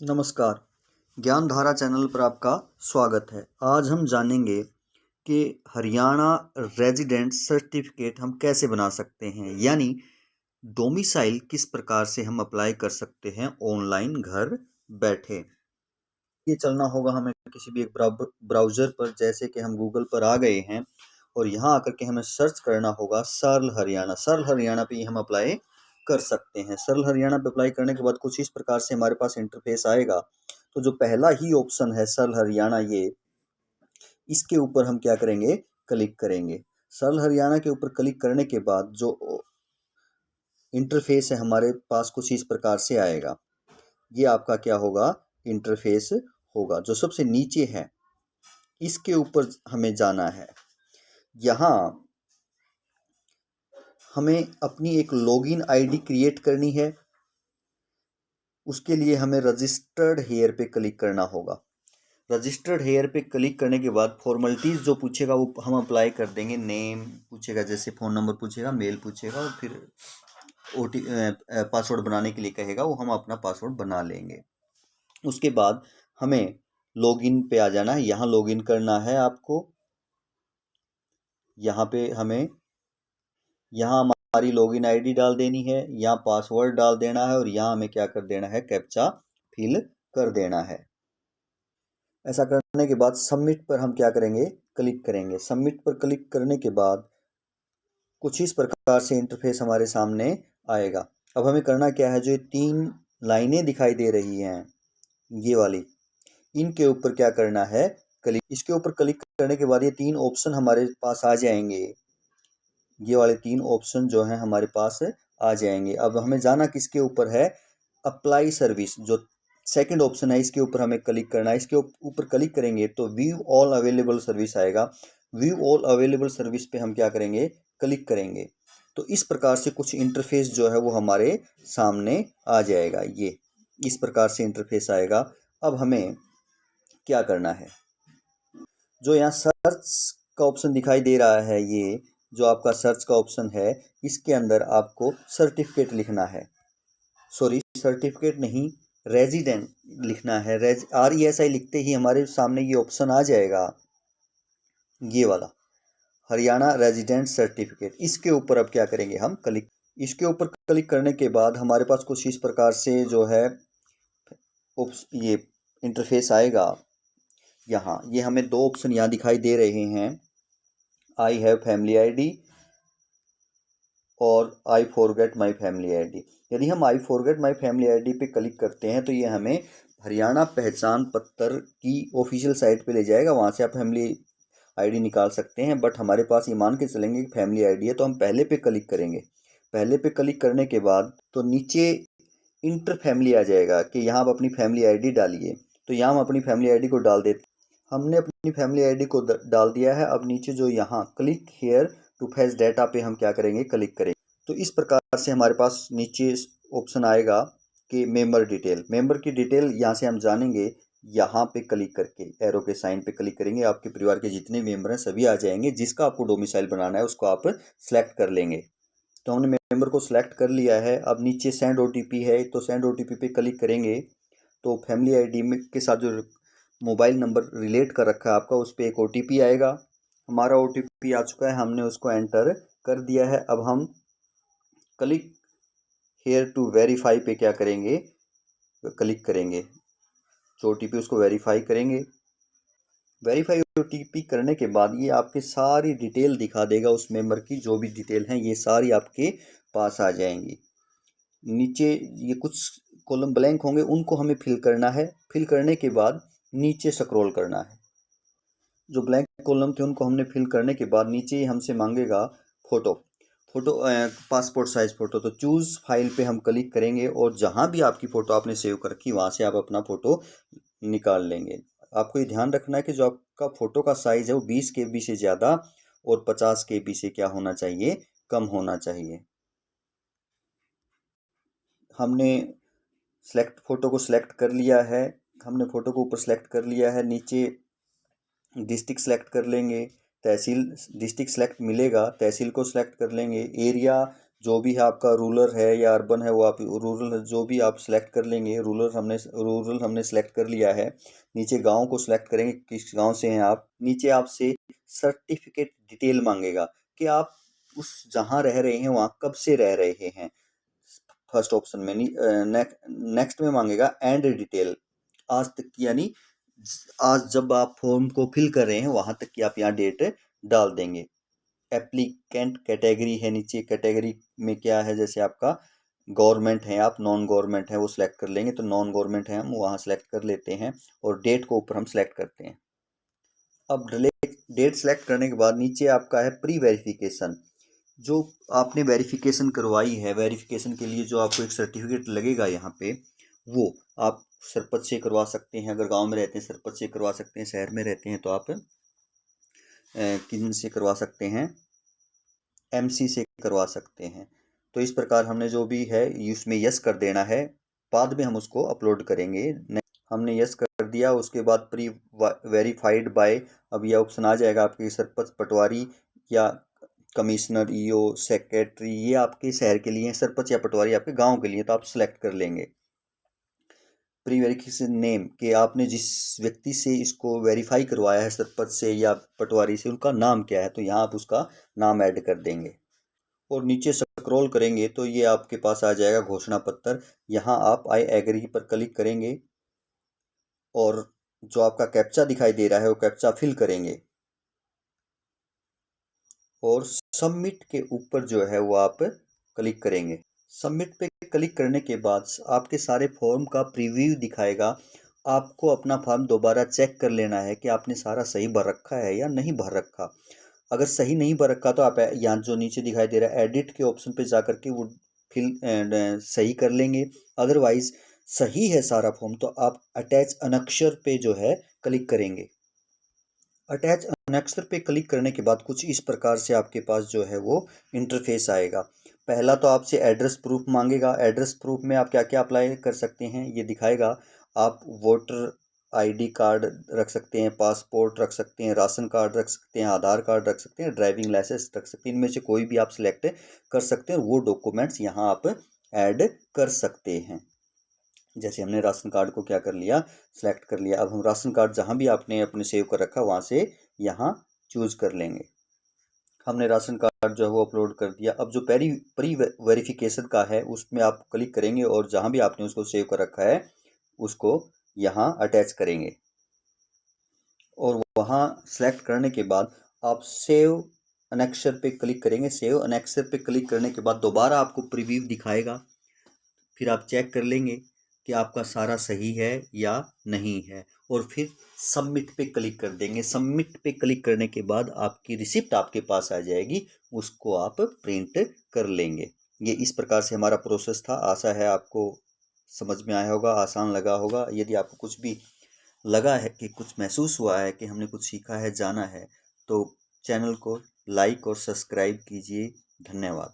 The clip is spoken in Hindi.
नमस्कार। ज्ञानधारा चैनल पर आपका स्वागत है। आज हम जानेंगे कि हरियाणा रेजिडेंट सर्टिफिकेट हम कैसे बना सकते हैं, यानी डोमिसाइल किस प्रकार से हम अप्लाई कर सकते हैं ऑनलाइन घर बैठे। ये चलना होगा हमें किसी भी एक ब्राउज़र पर, जैसे कि हम गूगल पर आ गए हैं और यहाँ आकर के हमें सर्च करना होगा सरल हरियाणा। सरल हरियाणा पे हम अप्लाई कर सकते हैं। सरल हरियाणा पे अप्लाई करने के बाद कुछ इस प्रकार से हमारे पास इंटरफेस आएगा। तो जो पहला ही ऑप्शन है सरल हरियाणा, ये इसके ऊपर हम क्या करेंगे, क्लिक करेंगे। सरल हरियाणा के ऊपर क्लिक करने के बाद जो इंटरफेस है हमारे पास कुछ इस प्रकार से आएगा। ये आपका क्या होगा, इंटरफेस होगा। जो सबसे नीचे है इसके ऊपर हमें जाना है। यहाँ हमें अपनी एक लॉगिन आईडी क्रिएट करनी है। उसके लिए हमें रजिस्टर्ड हेयर पे क्लिक करना होगा। रजिस्टर्ड हेयर पे क्लिक करने के बाद फॉर्मेलिटीज़ जो पूछेगा वो हम अप्लाई कर देंगे। नेम पूछेगा, जैसे फ़ोन नंबर पूछेगा, मेल पूछेगा और फिर पासवर्ड बनाने के लिए कहेगा, वो हम अपना पासवर्ड बना लेंगे। उसके बाद हमें लॉगिन पे आ जाना है। यहाँ लॉगिन करना है आपको। यहाँ पे हमें हमारी लॉगिन आईडी डाल देनी है, यहाँ पासवर्ड डाल देना है और यहाँ हमें क्या कर देना है, कैप्चा फिल कर देना है। ऐसा करने के बाद सबमिट पर हम क्या करेंगे, क्लिक करेंगे। सबमिट पर क्लिक करने के बाद कुछ इस प्रकार से इंटरफेस हमारे सामने आएगा। अब हमें करना क्या है, जो ये 3 लाइनें दिखाई दे रही हैं, ये वाली, इनके ऊपर क्या करना है, क्लिक। इसके ऊपर क्लिक करने के बाद ये 3 ऑप्शन हमारे पास आ जाएंगे। ये वाले 3 ऑप्शन जो हैं हमारे पास आ जाएंगे। अब हमें जाना किसके ऊपर है, अप्लाई सर्विस, जो सेकंड ऑप्शन है इसके ऊपर हमें क्लिक करना है। इसके ऊपर क्लिक करेंगे तो व्यू ऑल अवेलेबल सर्विस आएगा। व्यू ऑल अवेलेबल सर्विस पे हम क्या करेंगे, क्लिक करेंगे। तो इस प्रकार से कुछ इंटरफेस जो है वो हमारे सामने आ जाएगा। ये इस प्रकार से इंटरफेस आएगा। अब हमें क्या करना है, जो यहाँ सर्च का ऑप्शन दिखाई दे रहा है, ये जो आपका सर्च का ऑप्शन है, इसके अंदर आपको सर्टिफिकेट लिखना है। सॉरी, सर्टिफिकेट नहीं, रेजिडेंट लिखना है। RESI लिखते ही हमारे सामने ये ऑप्शन आ जाएगा, ये वाला हरियाणा रेजिडेंट सर्टिफिकेट। इसके ऊपर अब क्या करेंगे, हम क्लिक। इसके ऊपर क्लिक करने के बाद हमारे पास कुछ इस प्रकार से जो है ये इंटरफेस आएगा। यहाँ ये हमें 2 ऑप्शन यहाँ दिखाई दे रहे हैं, आई हैव फैमिली आईडी और I forget my family ID. यदि हम I forget my family ID पे क्लिक करते हैं तो ये हमें हरियाणा पहचान पत्र की ऑफिशियल साइट पे ले जाएगा। वहाँ से आप फैमिली आईडी निकाल सकते हैं, बट हमारे पास ये मान के चलेंगे कि फैमिली आईडी है, तो हम पहले पे क्लिक करेंगे। पहले पे क्लिक करने के बाद तो नीचे इंटर फैमिली आ जाएगा कि यहाँ आप अपनी फैमिली आईडी डालिए। तो यहाँ हम अपनी फैमिली आईडी को डाल देते। हमने अपनी फैमिली आईडी को डाल दिया है। अब नीचे जो यहाँ click here to fetch data पे हम क्या करेंगे, क्लिक करेंगे। तो इस प्रकार से हमारे पास नीचे ऑप्शन आएगा कि मेंबर डिटेल। मेंबर की डिटेल यहाँ से हम जानेंगे। यहाँ पे क्लिक करके एरो के साइन पे क्लिक करेंगे, आपके परिवार के जितने मेंबर हैं सभी आ जाएंगे। जिसका आपको डोमिसाइल बनाना है उसको आप सेलेक्ट कर लेंगे। तो हमने मेंबर को सिलेक्ट कर लिया है। अब नीचे सेंड OTP है, तो सेंड OTP पे क्लिक करेंगे तो फैमिली आईडी में के साथ जो मोबाइल नंबर रिलेट कर रखा है आपका, उस पर एक OTP आएगा। हमारा OTP आ चुका है, हमने उसको एंटर कर दिया है। अब हम क्लिक हेयर टू वेरीफाई पे क्या करेंगे, क्लिक करेंगे। जो OTP उसको वेरीफाई करेंगे। वेरीफाई OTP करने के बाद ये आपके सारी डिटेल दिखा देगा, उस मेंबर की जो भी डिटेल हैं ये सारी आपके पास आ जाएंगी। नीचे ये कुछ कॉलम ब्लैंक होंगे, उनको हमें फिल करना है। फिल करने के बाद नीचे स्क्रॉल करना है। जो ब्लैंक कॉलम थे उनको हमने फिल करने के बाद नीचे हमसे मांगेगा फ़ोटो। Passport size photo. तो चूज़ फाइल पे हम क्लिक करेंगे और जहाँ भी आपकी फ़ोटो आपने सेव कर रखी वहाँ से आप अपना फ़ोटो निकाल लेंगे। आपको ये ध्यान रखना है कि जो आपका फ़ोटो का साइज़ है वो 20 KB से ज़्यादा और 50 KB से क्या होना चाहिए, कम होना चाहिए। हमने फ़ोटो को सिलेक्ट कर लिया है। हमने फ़ोटो को ऊपर सेलेक्ट कर लिया है। नीचे डिस्ट्रिक्ट सेलेक्ट कर लेंगे। तहसील डिस्ट्रिक्ट सेलेक्ट मिलेगा, तहसील को सिलेक्ट कर लेंगे। एरिया जो भी है आपका रूरल है या अर्बन है, वो आप रूरल जो भी आप सिलेक्ट कर लेंगे। रूरल हमने सेलेक्ट कर लिया है। नीचे गांव को सिलेक्ट करेंगे, किस गांव से हैं आप। नीचे आपसे सर्टिफिकेट डिटेल मांगेगा कि आप उस जहाँ रह रहे हैं वहाँ कब से रह रहे हैं। फर्स्ट ऑप्शन में नेक्स्ट में मांगेगा एंड डिटेल, आज तक की, यानी आज जब आप फॉर्म को फिल कर रहे हैं वहां तक की आप यहाँ डेट डाल देंगे। एप्लीकेंट कैटेगरी है, नीचे कैटेगरी में क्या है, जैसे आपका गवर्नमेंट है, आप नॉन गवर्नमेंट है वो सिलेक्ट कर लेंगे, तो नॉन गवर्नमेंट है हम वहाँ सिलेक्ट कर लेते हैं। और डेट को ऊपर हम सिलेक्ट करते हैं। अब डेट सेलेक्ट करने के बाद नीचे आपका है प्री वेरिफिकेशन। जो आपने वेरिफिकेशन करवाई है, वेरिफिकेशन के लिए जो आपको एक सर्टिफिकेट लगेगा यहाँ पे, वो आप सरपंच से करवा सकते हैं। अगर गांव में रहते हैं सरपंच से करवा सकते हैं, शहर में रहते हैं तो आप किन से करवा सकते हैं, एमसी से करवा सकते हैं। तो इस प्रकार हमने जो भी है उसमें यस कर देना है, बाद में हम उसको अपलोड करेंगे। हमने यस कर दिया, उसके बाद प्री वेरीफाइड बाय, अब यह ऑप्शन आ जाएगा आपके सरपंच, पटवारी या कमिश्नर, ईओ, सेक्रेटरी, ये आपके शहर के लिए है। सरपंच या पटवारी आपके गांव के लिए, तो आप सिलेक्ट कर लेंगे। प्री वेरिफिकेशन नेम कि आपने जिस व्यक्ति से इसको वेरीफाई करवाया है, सरपंच से या पटवारी से, उनका नाम क्या है, तो यहाँ आप उसका नाम ऐड कर देंगे। और नीचे स्क्रॉल करेंगे तो ये आपके पास आ जाएगा घोषणा पत्र। यहाँ आप आई एग्री पर क्लिक करेंगे और जो आपका कैप्चा दिखाई दे रहा है वो कैप्चा फिल करेंगे और सबमिट के ऊपर जो है वो आप क्लिक करेंगे। सबमिट पे क्लिक करने के बाद आपके सारे फॉर्म का प्रीव्यू दिखाएगा। आपको अपना फॉर्म दोबारा चेक कर लेना है कि आपने सारा सही भर रखा है या नहीं भर रखा। अगर सही नहीं भर रखा तो आप यहाँ जो नीचे दिखाई दे रहा है एडिट के ऑप्शन पे जा करके वो फिल सही कर लेंगे। अदरवाइज सही है सारा फॉर्म तो आप अटैच अनक्षर पे जो है क्लिक करेंगे। अटैच अनेक्सर पे क्लिक करने के बाद कुछ इस प्रकार से आपके पास जो है वो इंटरफेस आएगा। पहला तो आपसे एड्रेस प्रूफ मांगेगा। एड्रेस प्रूफ में आप क्या क्या अप्लाई कर सकते हैं ये दिखाएगा। आप वोटर आईडी कार्ड रख सकते हैं, पासपोर्ट रख सकते हैं, राशन कार्ड रख सकते हैं, आधार कार्ड रख सकते हैं, ड्राइविंग लाइसेंस रख सकते हैं। इनमें से कोई भी आप सिलेक्ट कर सकते हैं और वो डॉक्यूमेंट्स यहाँ आप ऐड कर सकते हैं। जैसे हमने राशन कार्ड को क्या कर लिया, सेलेक्ट कर लिया। अब हम राशन कार्ड जहाँ भी आपने अपने सेव कर रखा वहाँ से यहाँ चूज कर लेंगे। हमने राशन कार्ड जो है वो अपलोड कर दिया। अब जो प्री वेरिफिकेशन का है उसमें आप क्लिक करेंगे और जहाँ भी आपने उसको सेव कर रखा है उसको यहाँ अटैच करेंगे और वहाँ सेलेक्ट करने के बाद आप सेव अनेक्सर पे क्लिक करेंगे। सेव अनेक्सर पे क्लिक करने के बाद दोबारा आपको प्रीव्यू दिखाएगा। फिर आप चेक कर लेंगे कि आपका सारा सही है या नहीं है और फिर सबमिट पे क्लिक कर देंगे। सबमिट पे क्लिक करने के बाद आपकी रिसिप्ट आपके पास आ जाएगी, उसको आप प्रिंट कर लेंगे। ये इस प्रकार से हमारा प्रोसेस था। आशा है आपको समझ में आया होगा, आसान लगा होगा। यदि आपको कुछ भी लगा है कि कुछ महसूस हुआ है कि हमने कुछ सीखा है, जाना है, तो चैनल को लाइक और सब्सक्राइब कीजिए। धन्यवाद।